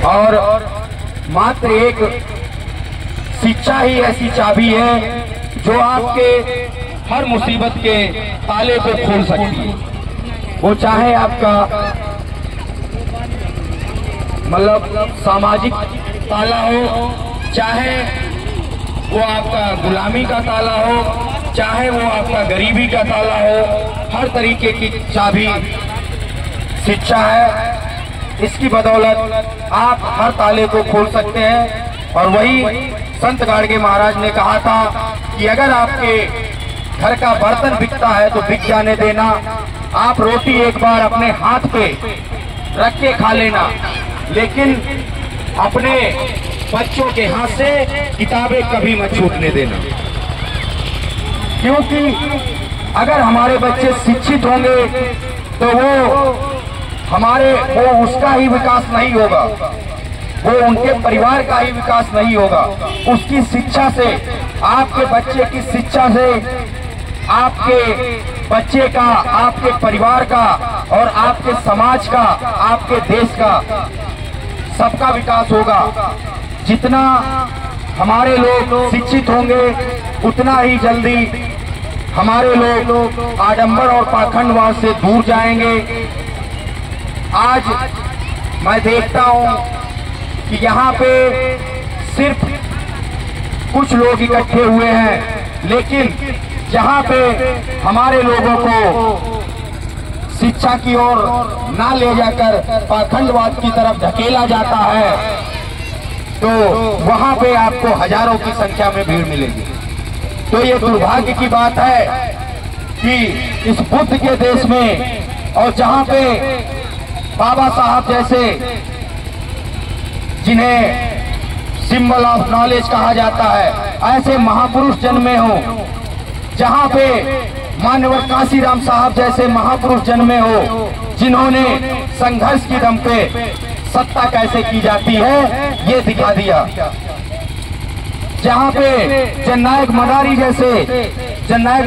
और मात्र एक शिक्षा ही ऐसी चाबी है जो आपके हर मुसीबत के ताले को खोल सकती है। वो चाहे आपका मतलब सामाजिक ताला हो, चाहे वो आपका गुलामी का ताला हो, चाहे वो आपका गरीबी का ताला हो, हर तरीके की चाबी शिक्षा है। इसकी बदौलत आप हर ताले को खोल सकते हैं। और वही संत गाडगे महाराज ने कहा था कि अगर आपके घर का बर्तन बिकता है तो बिक जाने देना, आप रोटी एक बार अपने हाथ पे रख के खा लेना, लेकिन अपने बच्चों के हाथ से किताबें कभी मत छूटने देना। क्योंकि अगर हमारे बच्चे शिक्षित होंगे तो वो उसका ही विकास नहीं होगा, वो उनके परिवार का ही विकास नहीं होगा। उसकी शिक्षा से, आपके बच्चे की शिक्षा से आपके बच्चे का, आपके परिवार का और आपके समाज का, आपके देश का, सबका विकास होगा। जितना हमारे लोग शिक्षित होंगे उतना ही जल्दी हमारे लोग आडंबर और पाखंडवाद से दूर जाएंगे। आज मैं देखता हूं कि यहाँ पे सिर्फ कुछ लोग इकट्ठे हुए हैं, लेकिन जहाँ पे हमारे लोगों को शिक्षा की ओर ना ले जाकर पाखंडवाद की तरफ धकेला जाता है, तो वहाँ पे आपको हजारों की संख्या में भीड़ मिलेगी। तो ये दुर्भाग्य की बात है कि इस बुद्ध के देश में, और जहाँ पे बाबा साहब जैसे, जिन्हें सिंबल ऑफ नॉलेज कहा जाता है, ऐसे महापुरुष जन्मे हो, जहाँ पे मान्यवर काशीराम साहब जैसे महापुरुष जन्मे हो, जिन्होंने संघर्ष की दम पे सत्ता कैसे की जाती है ये दिखा दिया। जहाँ पे जननायक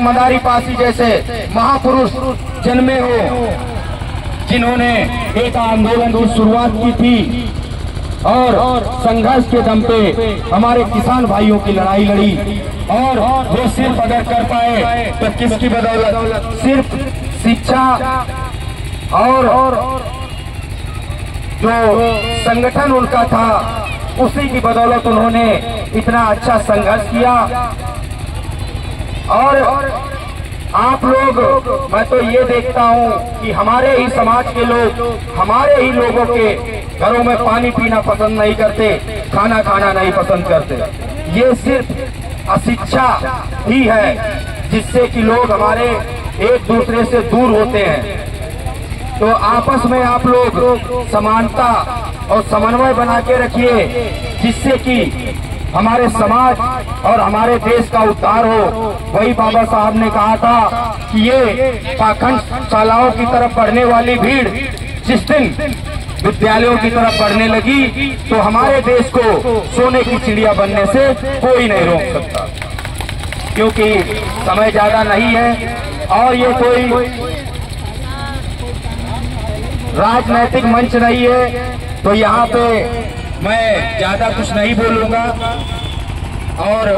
मदारी पासी जैसे महापुरुष जन्मे हो, जिन्होंने एक आंदोलन की शुरुआत की थी और संघर्ष के दम पे हमारे किसान भाइयों की लड़ाई लड़ी, और वो सिर्फ अगर कर पाए तो किसकी बदौलत? सिर्फ शिक्षा और जो संगठन उनका था उसी की बदौलत उन्होंने इतना अच्छा संघर्ष किया। और आप लोग, मैं तो ये देखता हूँ कि हमारे ही समाज के लोग हमारे ही लोगों के घरों में पानी पीना पसंद नहीं करते, खाना खाना नहीं पसंद करते। ये सिर्फ अशिक्षा ही है जिससे कि लोग हमारे एक दूसरे से दूर होते हैं। तो आपस में आप लोग समानता और समन्वय बना के रखिए, जिससे कि हमारे समाज और हमारे देश का उद्धार हो। वही बाबा साहब ने कहा था कि ये पाखंड शालाओं की तरफ बढ़ने वाली भीड़ जिस दिन विद्यालयों की तरफ बढ़ने लगी तो हमारे देश को सोने की चिड़िया बनने से कोई नहीं रोक सकता, क्योंकि समय ज्यादा नहीं है। और ये कोई राजनैतिक मंच नहीं है, तो यहाँ पे मैं ज्यादा कुछ नहीं बोलूंगा। और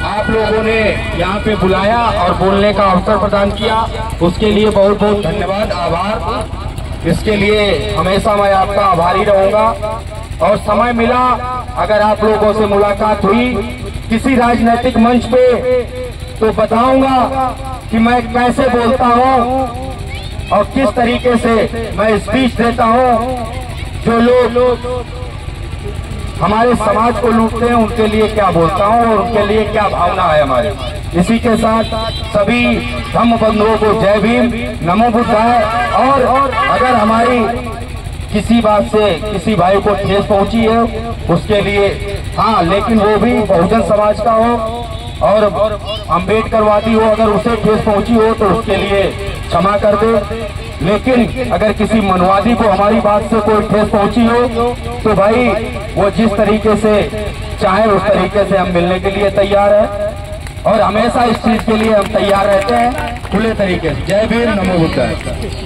आप लोगों ने यहाँ पे बुलाया और बोलने का अवसर प्रदान किया, उसके लिए बहुत बहुत धन्यवाद, आभार। इसके लिए हमेशा मैं आपका आभारी रहूंगा। और समय मिला, अगर आप लोगों से मुलाकात हुई किसी राजनीतिक मंच पे, तो बताऊंगा कि मैं कैसे बोलता हूँ और किस तरीके से मैं स्पीच देता हूँ। जो लोग हमारे समाज को लूटते हैं उनके लिए क्या बोलता हूँ और उनके लिए क्या भावना है हमारे। इसी के साथ सभी धम्म बंधुओं को जय भीम, नमो बुद्धाय। और अगर हमारी किसी बात से किसी भाई को ठेस पहुंची है उसके लिए, हाँ, लेकिन वो भी बहुजन समाज का हो और अम्बेडकरवादी हो, अगर उसे ठेस पहुंची हो तो उसके लिए क्षमा कर दे। लेकिन अगर किसी मनवादी को हमारी बात से कोई ठेस पहुंची हो तो भाई वो जिस तरीके से चाहे उस तरीके से हम मिलने के लिए तैयार है, और हमेशा इस चीज के लिए हम तैयार रहते हैं खुले तरीके से। जय भीम, नमो बुद्धाय।